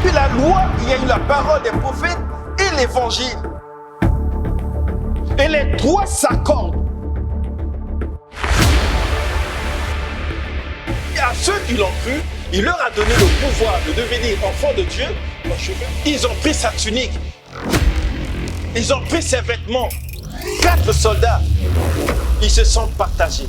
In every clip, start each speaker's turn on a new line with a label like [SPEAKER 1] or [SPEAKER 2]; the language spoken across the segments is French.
[SPEAKER 1] Depuis la loi, il y a eu la parole des prophètes et l'évangile. Et les trois s'accordent. Et à ceux qui l'ont cru, il leur a donné le pouvoir de devenir enfants de Dieu. Ils ont pris sa tunique. Ils ont pris ses vêtements. 4 soldats. Ils se sont partagés.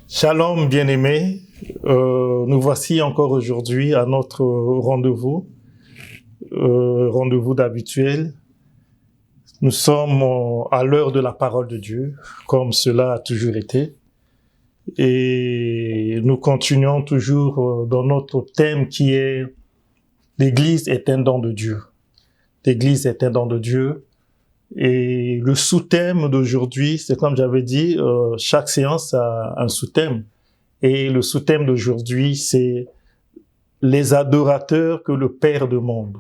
[SPEAKER 2] Shalom bien-aimés, nous voici encore aujourd'hui à notre rendez-vous d'habituel. Nous sommes à l'heure de la parole de Dieu, comme cela a toujours été. Et nous continuons toujours dans notre thème qui est « L'Église est un don de Dieu ». L'Église est un don de Dieu. Et le sous-thème d'aujourd'hui, c'est comme j'avais dit, chaque séance a un sous-thème. Et le sous-thème d'aujourd'hui, c'est les adorateurs que le Père demande.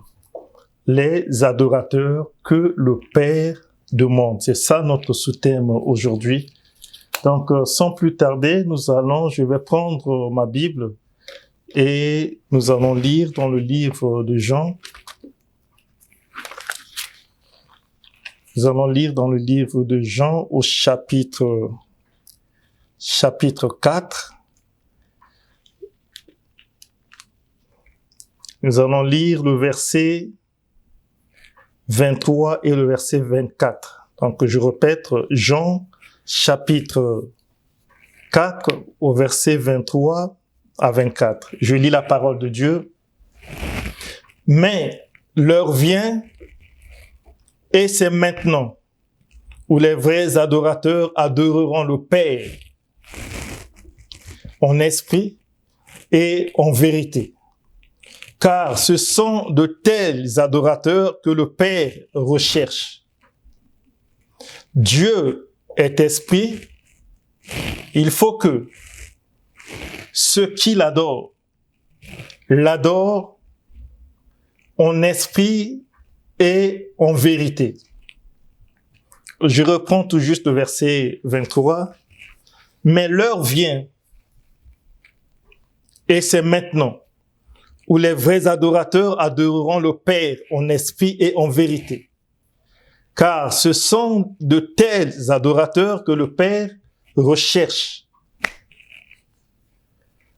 [SPEAKER 2] Les adorateurs que le Père demande. C'est ça notre sous-thème aujourd'hui. Donc, sans plus tarder, je vais prendre ma Bible et nous allons lire dans le livre de Jean. Nous allons lire dans le livre de Jean au chapitre 4. Nous allons lire le verset 23 et le verset 24. Donc, je répète, Jean chapitre 4 au verset 23 à 24. Je lis la parole de Dieu. Mais l'heure vient, et c'est maintenant où les vrais adorateurs adoreront le Père en esprit et en vérité. Car ce sont de tels adorateurs que le Père recherche. Dieu est esprit. Il faut que ceux qui l'adorent en esprit et en vérité. Je reprends tout juste le verset 23. Mais l'heure vient, et c'est maintenant, où les vrais adorateurs adoreront le Père en esprit et en vérité. Car ce sont de tels adorateurs que le Père recherche.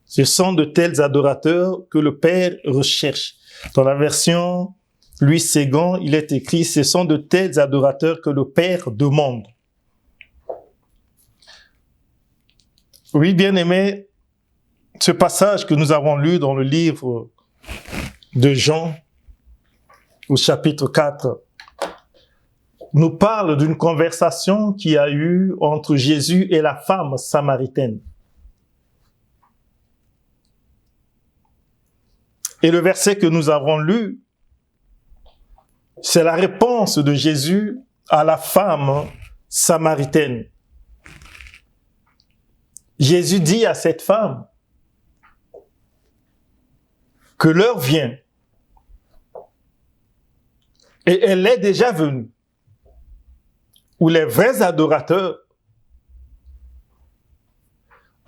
[SPEAKER 2] Ce sont de tels adorateurs que le Père recherche. Dans la version Louis II, il est écrit, ce sont de tels adorateurs que le Père demande. Oui, bien-aimés, ce passage que nous avons lu dans le livre de Jean, au chapitre 4, nous parle d'une conversation qui a eu entre Jésus et la femme samaritaine. Et le verset que nous avons lu, c'est la réponse de Jésus à la femme samaritaine. Jésus dit à cette femme que l'heure vient, et elle est déjà venue, où les vrais adorateurs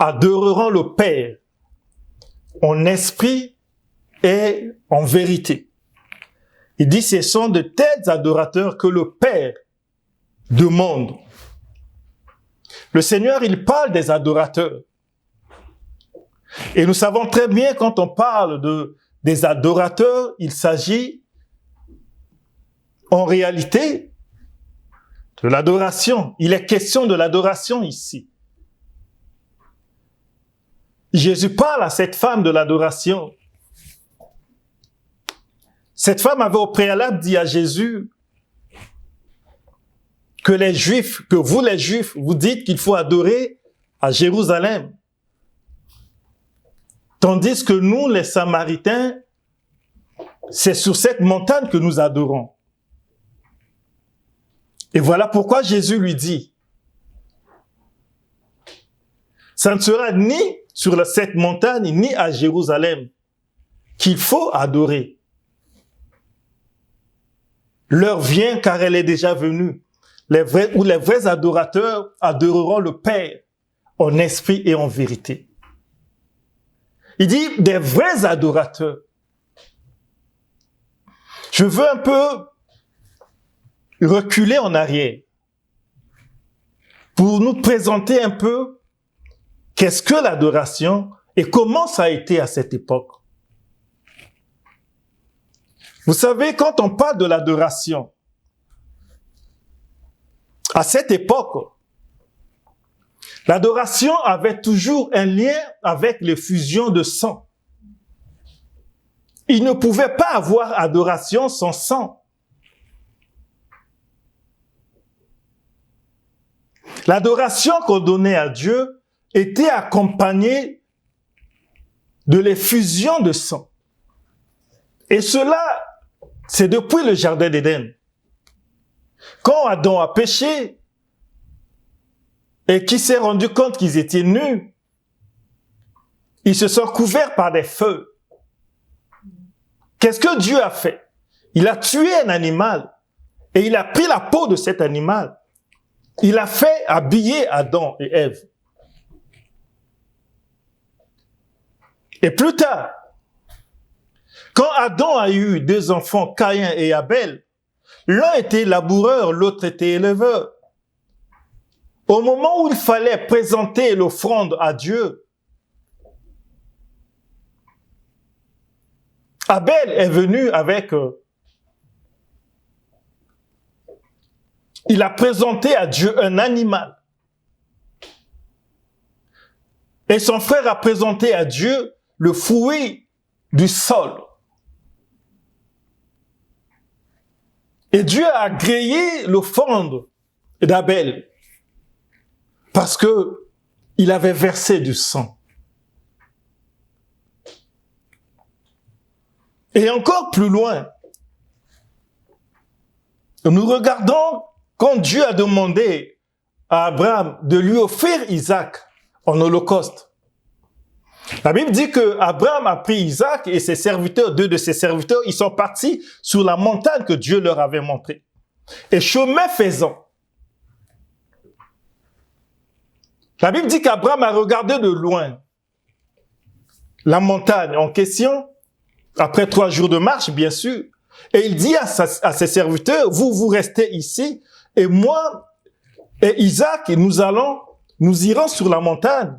[SPEAKER 2] adoreront le Père en esprit et en vérité. Il dit, ce sont de tels adorateurs que le Père demande. Le Seigneur, il parle des adorateurs. Et nous savons très bien, quand on parle des adorateurs, il s'agit en réalité de l'adoration. Il est question de l'adoration ici. Jésus parle à cette femme de l'adoration. Cette femme avait au préalable dit à Jésus que vous les Juifs, vous dites qu'il faut adorer à Jérusalem. Tandis que nous, les Samaritains, c'est sur cette montagne que nous adorons. Et voilà pourquoi Jésus lui dit, ça ne sera ni sur cette montagne, ni à Jérusalem, qu'il faut adorer. L'heure vient car elle est déjà venue, les vrais adorateurs adoreront le Père en esprit et en vérité. Il dit des vrais adorateurs. Je veux un peu reculer en arrière pour nous présenter un peu qu'est-ce que l'adoration et comment ça a été à cette époque. Vous savez, quand on parle de l'adoration, à cette époque, l'adoration avait toujours un lien avec l'effusion de sang. Il ne pouvait pas avoir adoration sans sang. L'adoration qu'on donnait à Dieu était accompagnée de l'effusion de sang. Et cela, c'est depuis le jardin d'Éden. Quand Adam a péché et qu'il s'est rendu compte qu'ils étaient nus, ils se sont couverts par des feux. Qu'est-ce que Dieu a fait? Il a tué un animal et il a pris la peau de cet animal. Il a fait habiller Adam et Ève. Et plus tard, quand Adam a eu deux enfants, Caïn et Abel, l'un était laboureur, l'autre était éleveur. Au moment où il fallait présenter l'offrande à Dieu, Abel est venu avec... il a présenté à Dieu un animal. Et son frère a présenté à Dieu le fruit du sol. Et Dieu a agréé l'offrande d'Abel parce que il avait versé du sang. Et encore plus loin, nous regardons quand Dieu a demandé à Abraham de lui offrir Isaac en holocauste. La Bible dit que Abraham a pris Isaac et ses serviteurs, deux de ses serviteurs, ils sont partis sur la montagne que Dieu leur avait montrée. Et chemin faisant, la Bible dit qu'Abraham a regardé de loin la montagne en question, après 3 jours de marche, bien sûr, et il dit à ses serviteurs, vous restez ici, et moi et Isaac, nous irons sur la montagne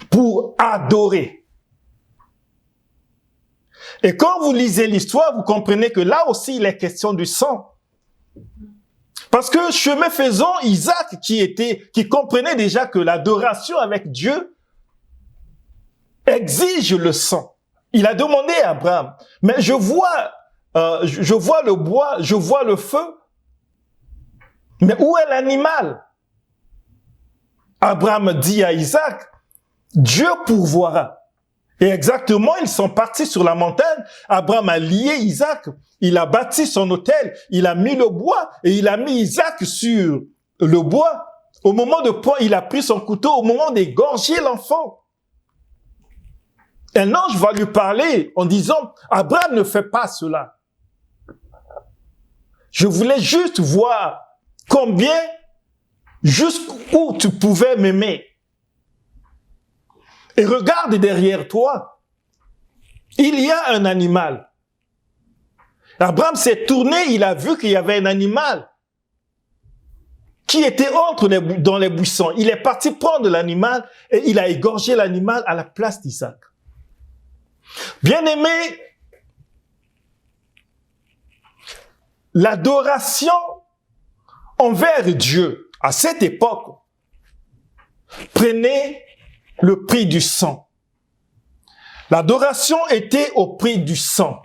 [SPEAKER 2] pour adorer. Et quand vous lisez l'histoire, vous comprenez que là aussi, il est question du sang. Parce que chemin faisant, Isaac, qui comprenait déjà que l'adoration avec Dieu exige le sang. Il a demandé à Abraham, mais je vois le bois, je vois le feu, mais où est l'animal? Abraham dit à Isaac, Dieu pourvoira. Et exactement, ils sont partis sur la montagne. Abraham a lié Isaac. Il a bâti son autel. Il a mis le bois et il a mis Isaac sur le bois. Au moment de point, il a pris son couteau au moment d'égorger l'enfant. Un ange va lui parler en disant, Abraham ne fait pas cela. Je voulais juste voir jusqu'où tu pouvais m'aimer. Et regarde derrière toi, il y a un animal. Abraham s'est tourné, il a vu qu'il y avait un animal qui était dans les buissons. Il est parti prendre l'animal et il a égorgé l'animal à la place d'Isaac. Bien-aimé, l'adoration envers Dieu à cette époque prenait le prix du sang. L'adoration était au prix du sang.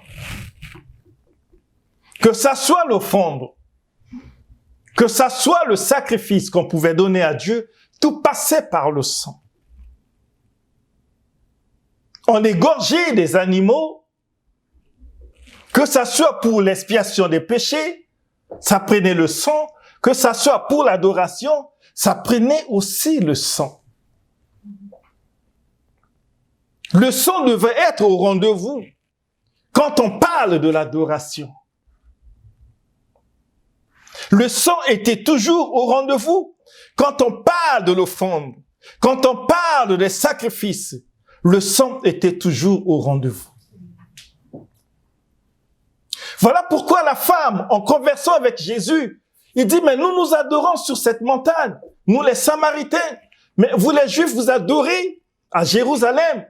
[SPEAKER 2] Que ça soit l'offrande, que ça soit le sacrifice qu'on pouvait donner à Dieu, tout passait par le sang. On égorgeait des animaux, que ça soit pour l'expiation des péchés, ça prenait le sang, que ça soit pour l'adoration, ça prenait aussi le sang. Le son devait être au rendez-vous quand on parle de l'adoration. Le son était toujours au rendez-vous quand on parle de l'offrande, quand on parle des sacrifices. Le son était toujours au rendez-vous. Voilà pourquoi la femme, en conversant avec Jésus, il dit, mais nous adorons sur cette montagne, nous les Samaritains, mais vous les Juifs, vous adorez à Jérusalem,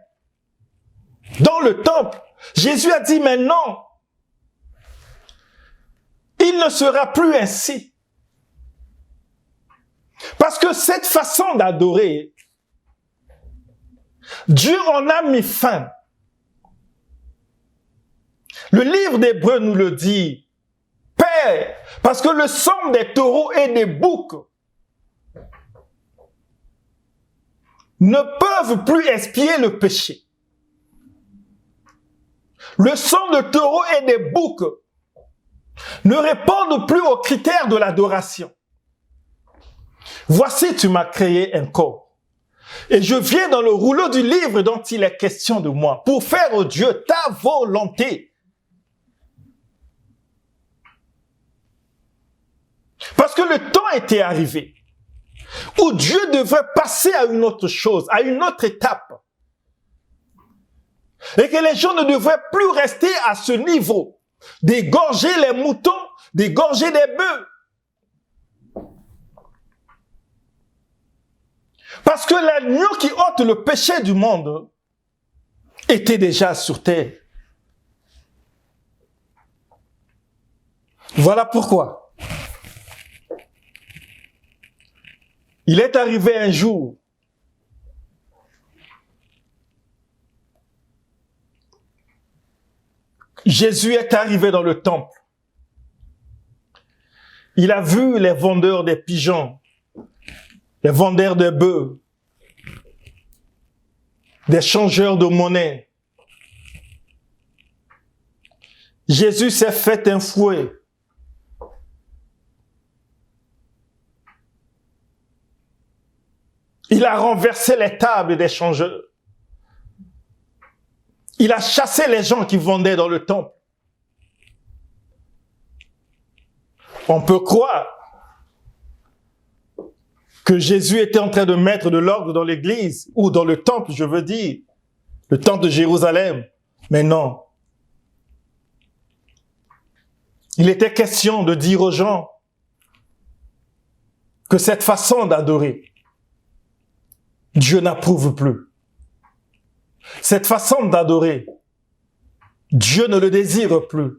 [SPEAKER 2] dans le temple. Jésus a dit, mais non, il ne sera plus ainsi. Parce que cette façon d'adorer, Dieu en a mis fin. Le livre d'Hébreux nous le dit, Père, parce que le sang des taureaux et des boucs ne peuvent plus expier le péché. Le sang de taureaux et des boucs ne répondent plus aux critères de l'adoration. Voici, tu m'as créé un corps. Et je viens dans le rouleau du livre dont il est question de moi, pour faire, ô Dieu, ta volonté. Parce que le temps était arrivé où Dieu devait passer à une autre chose, à une autre étape. Et que les gens ne devraient plus rester à ce niveau, d'égorger les moutons, d'égorger des bœufs. Parce que l'agneau qui ôte le péché du monde était déjà sur terre. Voilà pourquoi il est arrivé un jour Jésus est arrivé dans le temple. Il a vu les vendeurs des pigeons, les vendeurs de bœufs, des changeurs de monnaie. Jésus s'est fait un fouet. Il a renversé les tables des changeurs. Il a chassé les gens qui vendaient dans le temple. On peut croire que Jésus était en train de mettre de l'ordre dans l'église, ou dans le temple, je veux dire, le temple de Jérusalem. Mais non. Il était question de dire aux gens que cette façon d'adorer, Dieu n'approuve plus. Cette façon d'adorer, Dieu ne le désire plus.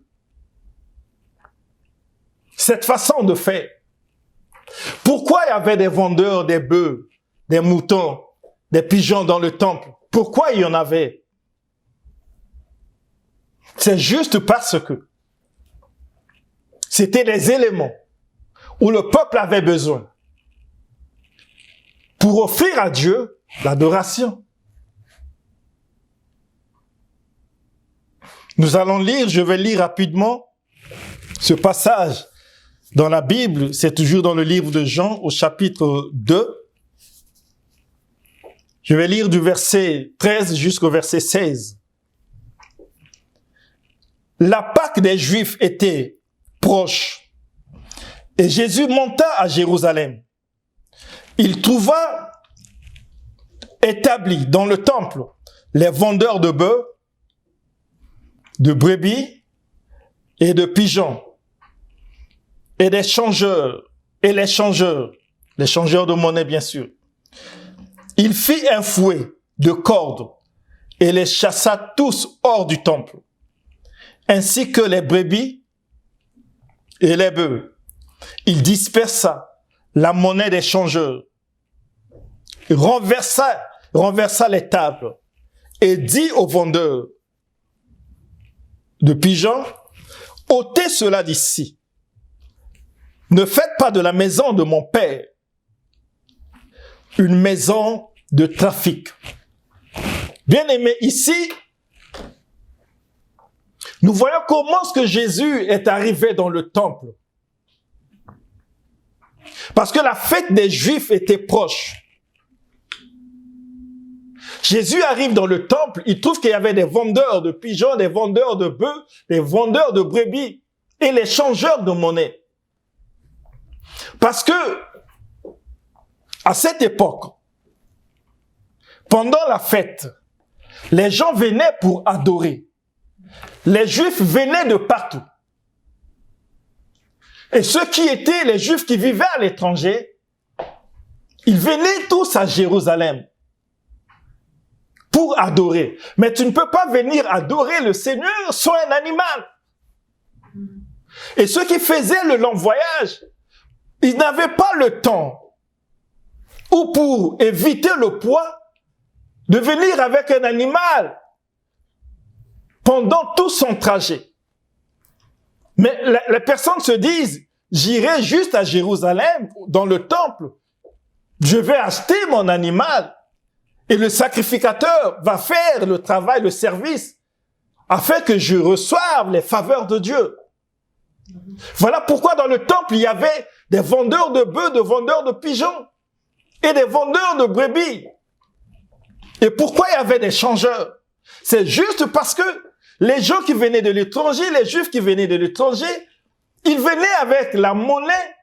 [SPEAKER 2] Cette façon de faire. Pourquoi il y avait des vendeurs, des bœufs, des moutons, des pigeons dans le temple? Pourquoi il y en avait? C'est juste parce que c'était les éléments où le peuple avait besoin pour offrir à Dieu l'adoration. Nous allons lire, je vais lire rapidement ce passage dans la Bible, c'est toujours dans le livre de Jean au chapitre 2. Je vais lire du verset 13 jusqu'au verset 16. La Pâque des Juifs était proche et Jésus monta à Jérusalem. Il trouva établis dans le temple les vendeurs de bœufs, de brebis et de pigeons, et des changeurs, et les changeurs de monnaie bien sûr. Il fit un fouet de cordes et les chassa tous hors du temple, ainsi que les brebis et les bœufs. Il dispersa la monnaie des changeurs, renversa les tables et dit aux vendeurs de pigeons, ôtez cela d'ici. Ne faites pas de la maison de mon père une maison de trafic. Bien-aimés, ici, nous voyons comment est-ce que Jésus est arrivé dans le temple. Parce que la fête des Juifs était proche. Jésus arrive dans le temple, il trouve qu'il y avait des vendeurs de pigeons, des vendeurs de bœufs, des vendeurs de brebis et les changeurs de monnaie. Parce que, à cette époque, pendant la fête, les gens venaient pour adorer. Les Juifs venaient de partout. Et ceux qui étaient les Juifs qui vivaient à l'étranger, ils venaient tous à Jérusalem pour adorer. Mais tu ne peux pas venir adorer le Seigneur sur un animal. Et ceux qui faisaient le long voyage, ils n'avaient pas le temps, ou pour éviter le poids, de venir avec un animal pendant tout son trajet. Mais les personnes se disent, j'irai juste à Jérusalem, dans le temple, je vais acheter mon animal, et le sacrificateur va faire le travail, le service, afin que je reçoive les faveurs de Dieu. Voilà pourquoi dans le temple, il y avait des vendeurs de bœufs, des vendeurs de pigeons, et des vendeurs de brebis. Et pourquoi il y avait des changeurs? C'est juste parce que les gens qui venaient de l'étranger, les Juifs qui venaient de l'étranger, ils venaient avec la monnaie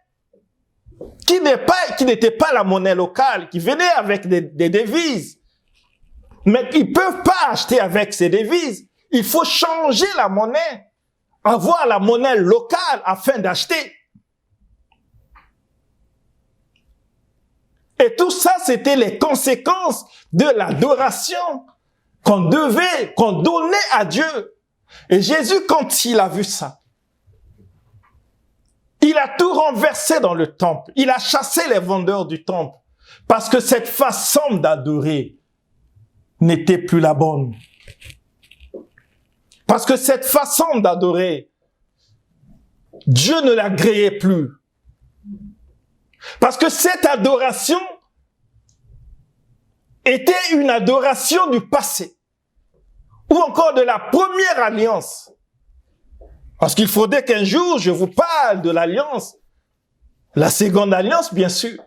[SPEAKER 2] qui n'était pas la monnaie locale, qui venait avec des devises. Mais ils ne peuvent pas acheter avec ces devises. Il faut changer la monnaie, avoir la monnaie locale afin d'acheter. Et tout ça, c'était les conséquences de l'adoration qu'on donnait à Dieu. Et Jésus, quand il a vu ça, il a tout renversé dans le temple. Il a chassé les vendeurs du temple. Parce que cette façon d'adorer n'était plus la bonne. Parce que cette façon d'adorer, Dieu ne l'agréait plus. Parce que cette adoration était une adoration du passé. Ou encore de la première alliance. Parce qu'il faudrait qu'un jour, je vous parle de l'alliance. La seconde alliance, bien sûr.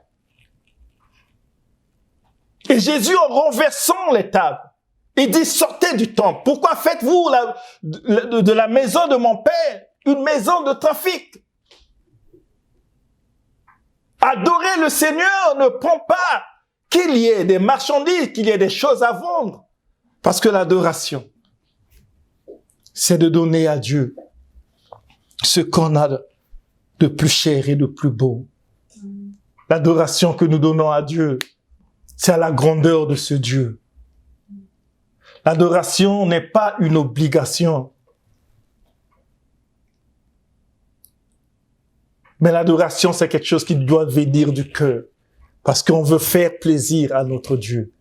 [SPEAKER 2] Et Jésus, en renversant les tables, il dit, sortez du temple. Pourquoi faites-vous de la maison de mon Père une maison de trafic? Adorer le Seigneur ne prend pas qu'il y ait des marchandises, qu'il y ait des choses à vendre. Parce que l'adoration, c'est de donner à Dieu ce qu'on a de plus cher et de plus beau. L'adoration que nous donnons à Dieu, c'est à la grandeur de ce Dieu. L'adoration n'est pas une obligation. Mais l'adoration, c'est quelque chose qui doit venir du cœur. Parce qu'on veut faire plaisir à notre Dieu.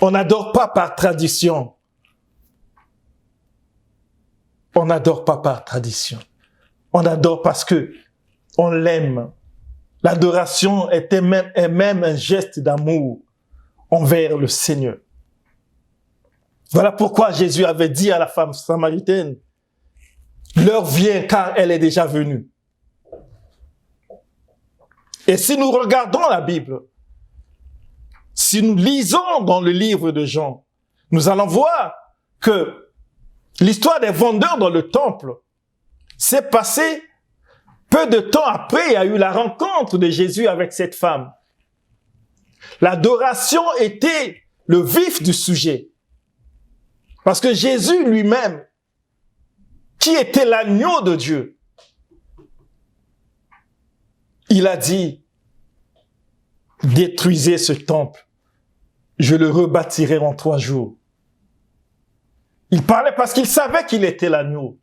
[SPEAKER 2] On n'adore pas par tradition. On n'adore pas par tradition. On adore parce que on l'aime. L'adoration est même un geste d'amour envers le Seigneur. Voilà pourquoi Jésus avait dit à la femme samaritaine, l'heure vient car elle est déjà venue. Et si nous regardons la Bible, si nous lisons dans le livre de Jean, nous allons voir que l'histoire des vendeurs dans le temple s'est passée peu de temps après. Il y a eu la rencontre de Jésus avec cette femme. L'adoration était le vif du sujet. Parce que Jésus lui-même, qui était l'agneau de Dieu, il a dit, détruisez ce temple, je le rebâtirai en 3 jours. Il parlait parce qu'il savait qu'il était l'agneau.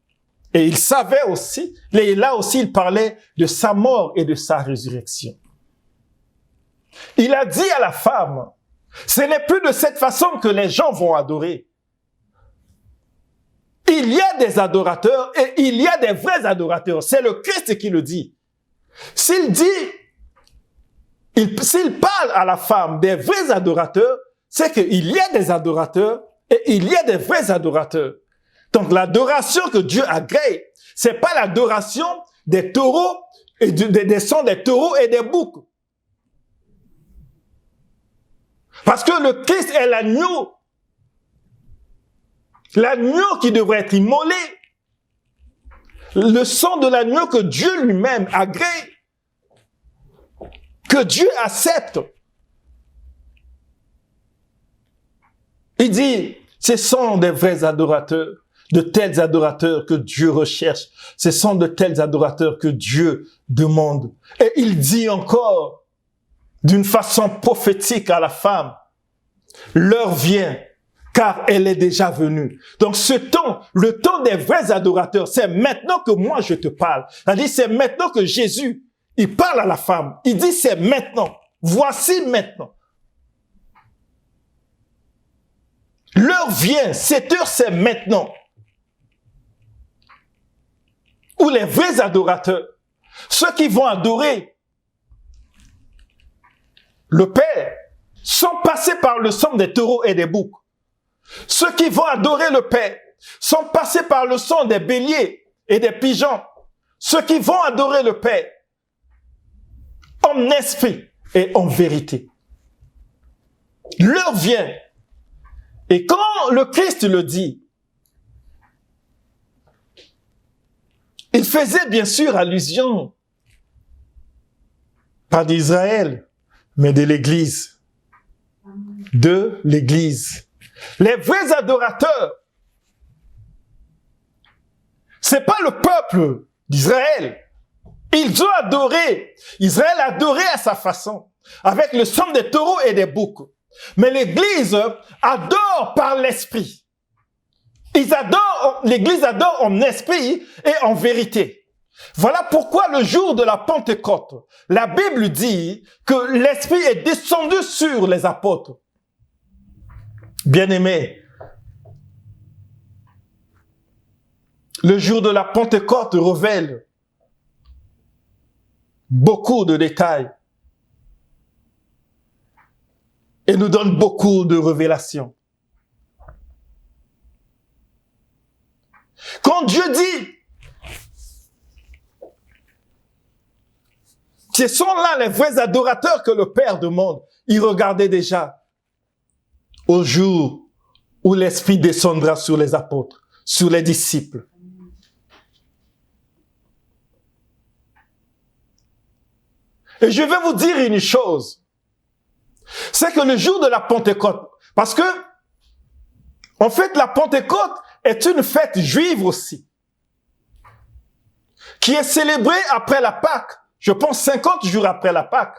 [SPEAKER 2] Et il savait aussi, et là aussi il parlait de sa mort et de sa résurrection. Il a dit à la femme, ce n'est plus de cette façon que les gens vont adorer. Il y a des adorateurs et il y a des vrais adorateurs. C'est le Christ qui le dit. S'il parle à la femme des vrais adorateurs, c'est qu'il y a des adorateurs et il y a des vrais adorateurs. Donc l'adoration que Dieu agrée, c'est pas l'adoration des taureaux et des sons des taureaux et des boucs.
[SPEAKER 1] Parce que le Christ est l'agneau. L'agneau qui devrait être immolé. Le sang de l'agneau que Dieu lui-même agrée. Que Dieu accepte. Il dit, ce sont des vrais adorateurs, de tels adorateurs que Dieu recherche. Ce sont de tels adorateurs que Dieu demande. Et il dit encore, d'une façon prophétique à la femme, l'heure vient, car elle est déjà venue. Donc ce temps, le temps des vrais adorateurs, c'est maintenant que moi je te parle. C'est-à-dire, c'est maintenant que Jésus, il parle à la femme. Il dit, c'est maintenant. Voici maintenant. L'heure vient, cette heure c'est maintenant. Où les vrais adorateurs, ceux qui vont adorer le Père, sont passés par le sang des taureaux et des boucs. Ceux qui vont adorer le Père sont passés par le sang des béliers et des pigeons. Ceux qui vont adorer le Père en esprit et en vérité. L'heure vient. Et quand le Christ le dit, il faisait bien sûr allusion, pas d'Israël, mais de l'Église. De l'Église. Les vrais adorateurs, c'est pas le peuple d'Israël. Ils ont adoré. Israël a adoré à sa façon, avec le sang des taureaux et des boucs. Mais l'Église adore par l'esprit. L'Église adore en esprit et en vérité. Voilà pourquoi le jour de la Pentecôte, la Bible dit que l'Esprit est descendu sur les apôtres. Bien-aimés, le jour de la Pentecôte révèle beaucoup de détails et nous donne beaucoup de révélations. Quand Dieu dit, ce sont là les vrais adorateurs que le Père demande, il regardait déjà au jour où l'Esprit descendra sur les apôtres, sur les disciples. Et je vais vous dire une chose, c'est que le jour de la Pentecôte, parce que, en fait, la Pentecôte est une fête juive aussi, qui est célébrée après la Pâque, je pense 50 jours après la Pâque,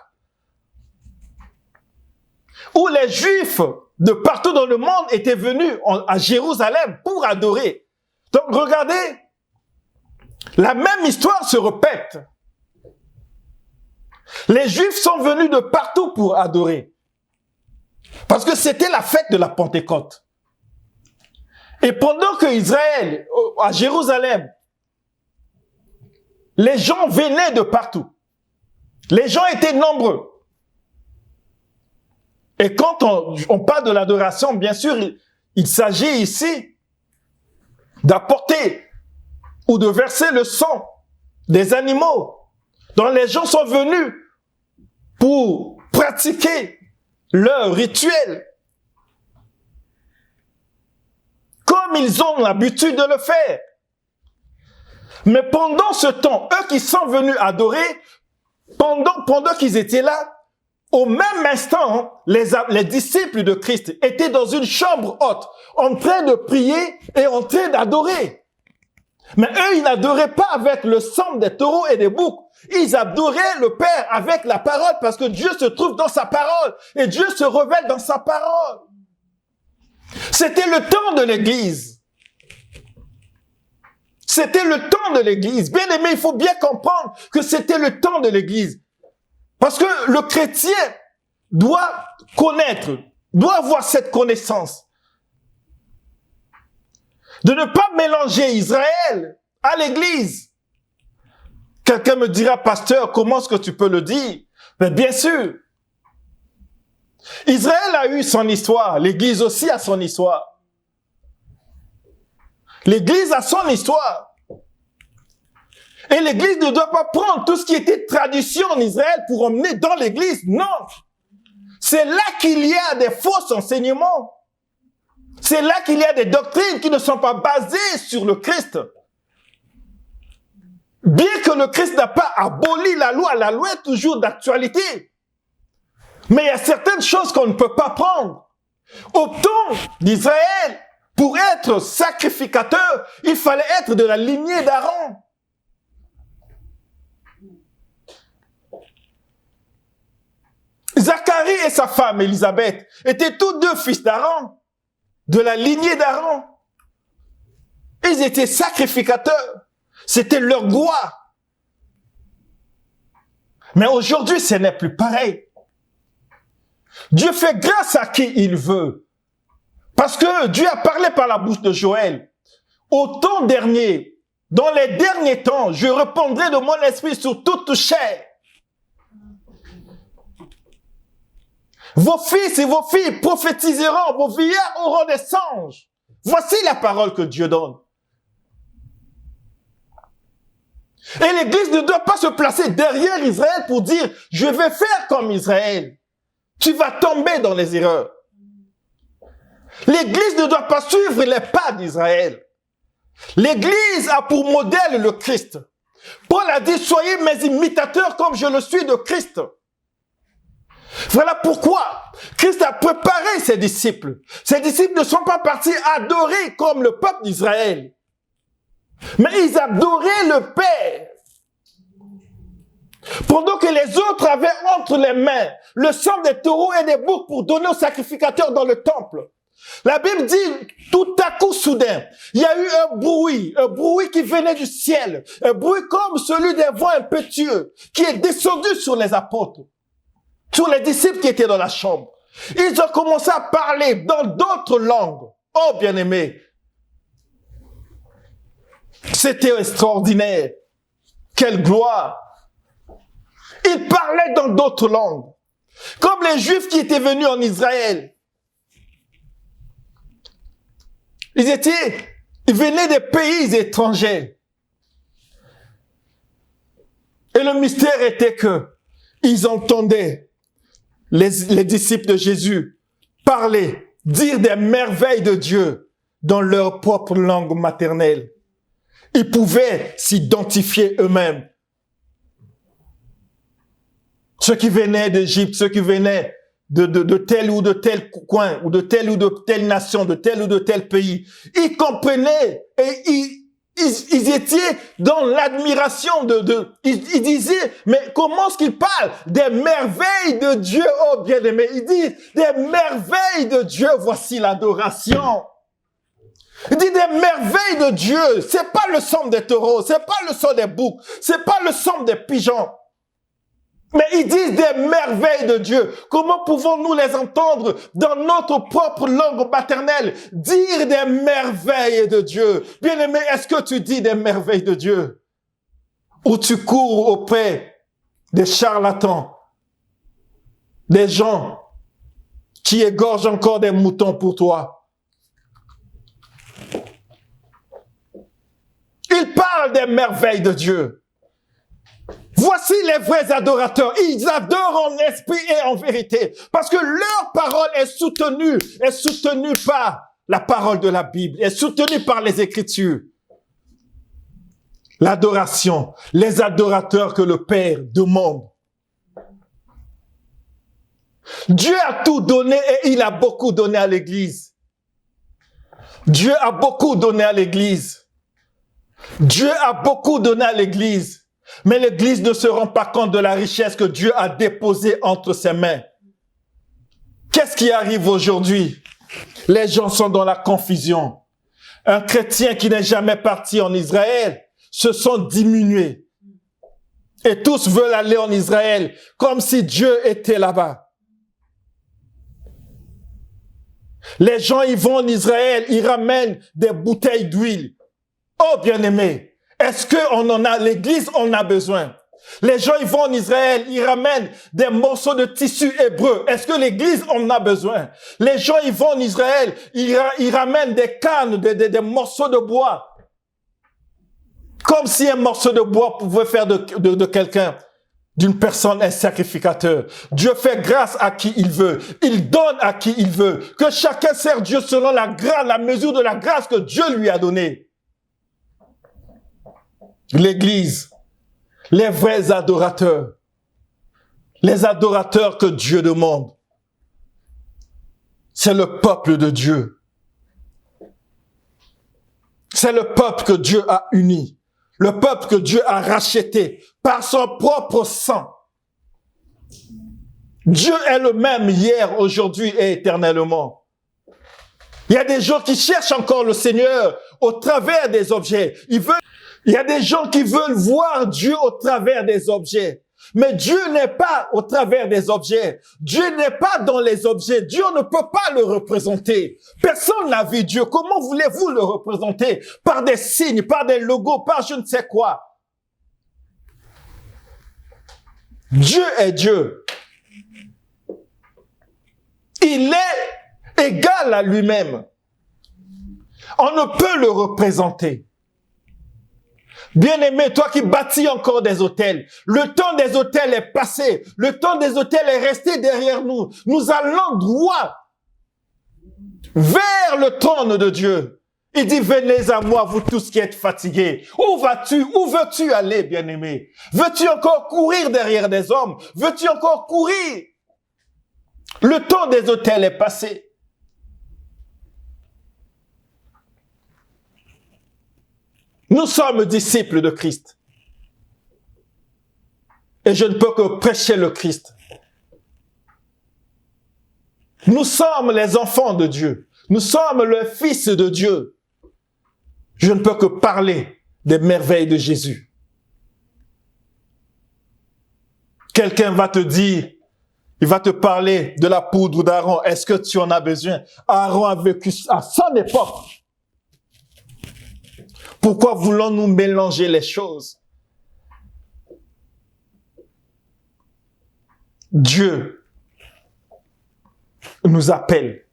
[SPEAKER 1] où les Juifs de partout dans le monde étaient venus à Jérusalem pour adorer. Donc regardez, la même histoire se répète. Les Juifs sont venus de partout pour adorer. Parce que c'était la fête de la Pentecôte. Et pendant que Israël, à Jérusalem, les gens venaient de partout. Les gens étaient nombreux. Et quand on parle de l'adoration, bien sûr, il s'agit ici d'apporter ou de verser le sang des animaux dont les gens sont venus pour pratiquer leur rituel comme ils ont l'habitude de le faire. Mais pendant ce temps, eux qui sont venus adorer, pendant qu'ils étaient là, au même instant, les disciples de Christ étaient dans une chambre haute, en train de prier et en train d'adorer. Mais eux, ils n'adoraient pas avec le sang des taureaux et des boucs. Ils adoraient le Père avec la parole parce que Dieu se trouve dans sa parole et Dieu se révèle dans sa parole. C'était le temps de l'Église. C'était le temps de l'Église. Bien aimé, il faut bien comprendre que c'était le temps de l'Église. Parce que le chrétien doit connaître, doit avoir cette connaissance. De ne pas mélanger Israël à l'Église. Quelqu'un me dira, pasteur, comment est-ce que tu peux le dire? Mais bien sûr. Israël a eu son histoire. L'Église aussi a son histoire. L'Église a son histoire. Et l'Église ne doit pas prendre tout ce qui était tradition en Israël pour emmener dans l'Église. Non. C'est là qu'il y a des faux enseignements. C'est là qu'il y a des doctrines qui ne sont pas basées sur le Christ. Bien que le Christ n'a pas aboli la loi est toujours d'actualité. Mais il y a certaines choses qu'on ne peut pas prendre. Au temps d'Israël, pour être sacrificateur, il fallait être de la lignée d'Aaron. Zacharie et sa femme Élisabeth étaient tous deux fils d'Aaron, de la lignée d'Aaron. Ils étaient sacrificateurs. C'était leur gloire. Mais aujourd'hui, ce n'est plus pareil. Dieu fait grâce à qui il veut. Parce que Dieu a parlé par la bouche de Joël. Au temps dernier, dans les derniers temps, je répandrai de mon esprit sur toute chair. Vos fils et vos filles prophétiseront, vos vieillards auront des songes. Voici la parole que Dieu donne. Et l'Église ne doit pas se placer derrière Israël pour dire « Je vais faire comme Israël ». Tu vas tomber dans les erreurs. L'Église ne doit pas suivre les pas d'Israël. L'Église a pour modèle le Christ. Paul a dit « Soyez mes imitateurs comme je le suis de Christ ». Voilà pourquoi Christ a préparé ses disciples. Ses disciples ne sont pas partis adorer comme le peuple d'Israël. Mais ils adoraient le Père. Pendant que les autres avaient entre les mains le sang des taureaux et des boucs pour donner aux sacrificateurs dans le temple. La Bible dit, tout à coup soudain, il y a eu un bruit qui venait du ciel, un bruit comme celui des vents impétueux qui est descendu sur les apôtres, sur les disciples qui étaient dans la chambre. Ils ont commencé à parler dans d'autres langues. Oh bien-aimés, c'était extraordinaire. Quelle gloire! Ils parlaient dans d'autres langues. Comme les Juifs qui étaient venus en Israël. Ils venaient des pays étrangers. Et le mystère était que ils entendaient les disciples de Jésus parler, dire des merveilles de Dieu dans leur propre langue maternelle. Ils pouvaient s'identifier eux-mêmes. Ceux qui venaient d'Égypte, ceux qui venaient de tel ou de tel coin, ou de telle nation, de tel ou de tel pays, ils comprenaient et ils étaient dans l'admiration ils disaient, mais comment est-ce qu'ils parlent? Des merveilles de Dieu, oh bien-aimé. Ils disent, des merveilles de Dieu, voici l'adoration. Il dit des merveilles de Dieu. C'est pas le sang des taureaux, c'est pas le sang des boucs, c'est pas le sang des pigeons. Mais ils disent des merveilles de Dieu. Comment pouvons-nous les entendre dans notre propre langue maternelle dire des merveilles de Dieu? Bien-aimé, est-ce que tu dis des merveilles de Dieu? Ou tu cours auprès des charlatans, des gens qui égorgent encore des moutons pour toi? Ils parlent des merveilles de Dieu. Voici les vrais adorateurs. Ils adorent en esprit et en vérité. Parce que leur parole est soutenue par la parole de la Bible, est soutenue par les Écritures. L'adoration, les adorateurs que le Père demande. Dieu a tout donné et il a beaucoup donné à l'Église. Dieu a beaucoup donné à l'Église. Dieu a beaucoup donné à l'Église. Mais l'Église ne se rend pas compte de la richesse que Dieu a déposée entre ses mains. Qu'est-ce qui arrive aujourd'hui? Les gens sont dans la confusion. Un chrétien qui n'est jamais parti en Israël se sont diminués. Et tous veulent aller en Israël comme si Dieu était là-bas. Les gens, ils vont en Israël, ils ramènent des bouteilles d'huile. Oh, bien-aimés! Est-ce que l'Église en a besoin? Les gens, ils vont en Israël, ils ramènent des morceaux de tissu hébreu. Est-ce que l'Église en a besoin? Les gens, ils vont en Israël, ils ramènent des cannes, des morceaux de bois. Comme si un morceau de bois pouvait faire de quelqu'un
[SPEAKER 2] d'une personne un sacrificateur. Dieu fait grâce à qui il veut. Il donne à qui il veut. Que chacun sert Dieu selon la grâce, la mesure de la grâce que Dieu lui a donnée. L'Église, les vrais adorateurs, les adorateurs que Dieu demande, c'est le peuple de Dieu. C'est le peuple que Dieu a uni. Le peuple que Dieu a racheté par son propre sang. Dieu est le même hier, aujourd'hui et éternellement. Il y a des gens qui cherchent encore le Seigneur au travers des objets. Il y a des gens qui veulent voir Dieu au travers des objets. Mais Dieu n'est pas au travers des objets. Dieu n'est pas dans les objets. Dieu ne peut pas le représenter. Personne n'a vu Dieu. Comment voulez-vous le représenter? Par des signes, par des logos, par je ne sais quoi. Dieu est Dieu. Il est égal à lui-même. On ne peut le représenter. Bien-aimé, toi qui bâtis encore des hôtels, le temps des hôtels est passé. Le temps des hôtels est resté derrière nous. Nous allons droit vers le trône de Dieu. Il dit, venez à moi, vous tous qui êtes fatigués. Où vas-tu? Où veux-tu aller, bien-aimé? Veux-tu encore courir derrière des hommes? Veux-tu encore courir? Le temps des hôtels est passé. Nous sommes disciples de Christ. Et je ne peux que prêcher le Christ. Nous sommes les enfants de Dieu. Nous sommes le Fils de Dieu. Je ne peux que parler des merveilles de Jésus. Quelqu'un va te dire, il va te parler de la poudre d'Aaron. Est-ce que tu en as besoin? Aaron a vécu à son époque. Pourquoi voulons-nous mélanger les choses? Dieu nous appelle.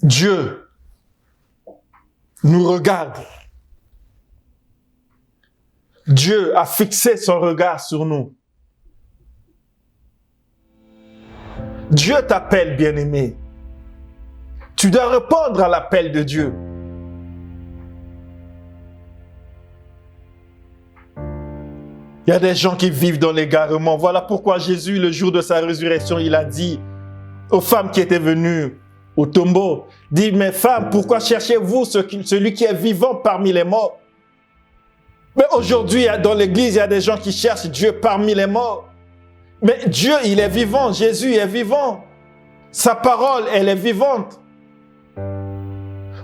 [SPEAKER 2] Dieu nous regarde. Dieu a fixé son regard sur nous. Dieu t'appelle, bien-aimé. Tu dois répondre à l'appel de Dieu. Il y a des gens qui vivent dans l'égarement. Voilà pourquoi Jésus, le jour de sa résurrection, il a dit aux femmes qui étaient venues au tombeau, dit, mes femmes, pourquoi cherchez-vous celui qui est vivant parmi les morts? Mais aujourd'hui, dans l'église, il y a des gens qui cherchent Dieu parmi les morts. Mais Dieu, il est vivant. Jésus est vivant. Sa parole, elle est vivante.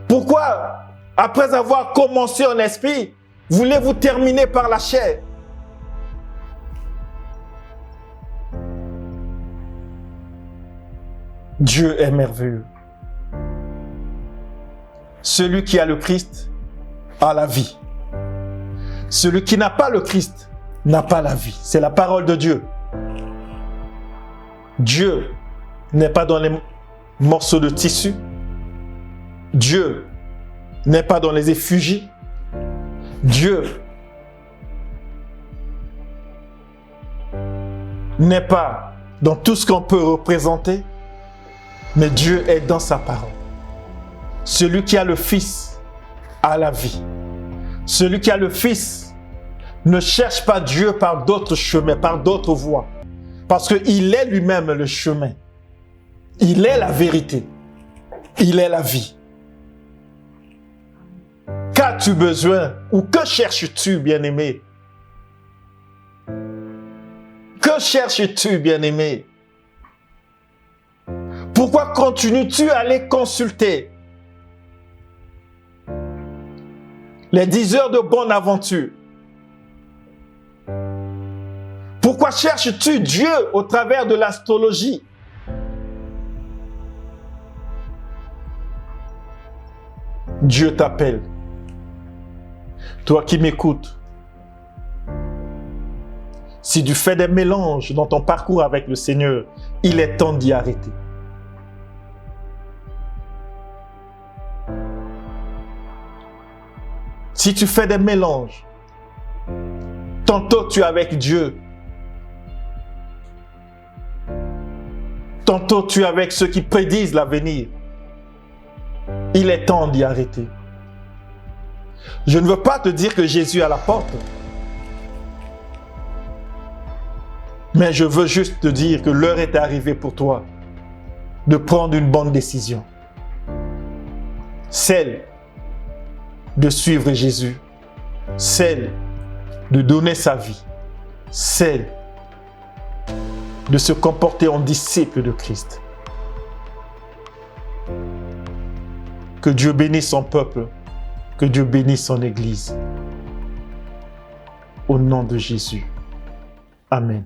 [SPEAKER 2] Pourquoi, après avoir commencé en esprit, voulez-vous terminer par la chair? Dieu est merveilleux. Celui qui a le Christ a la vie. Celui qui n'a pas le Christ n'a pas la vie. C'est la parole de Dieu. Dieu n'est pas dans les morceaux de tissu. Dieu n'est pas dans les effigies. Dieu n'est pas dans tout ce qu'on peut représenter, mais Dieu est dans sa parole. Celui qui a le Fils a la vie. Celui qui a le Fils ne cherche pas Dieu par d'autres chemins, par d'autres voies, parce qu'il est lui-même le chemin. Il est la vérité. Il est la vie. Qu'as-tu besoin ou que cherches-tu, bien-aimé? Que cherches-tu, bien-aimé? Pourquoi continues-tu à aller consulter les 10 heures de bonne aventure? Pourquoi cherches-tu Dieu au travers de l'astrologie? Dieu t'appelle. Toi qui m'écoutes, si tu fais des mélanges dans ton parcours avec le Seigneur, il est temps d'y arrêter. Si tu fais des mélanges, Tantôt tu es avec Dieu. Tantôt tu es avec ceux qui prédisent l'avenir. Il est temps d'y arrêter. Je ne veux pas te dire que Jésus est à la porte. Mais je veux juste te dire que l'heure est arrivée pour toi de prendre une bonne décision. Celle de suivre Jésus. Celle de donner sa vie. Celle de se comporter en disciple de Christ. Que Dieu bénisse son peuple. Que Dieu bénisse son Église. Au nom de Jésus. Amen.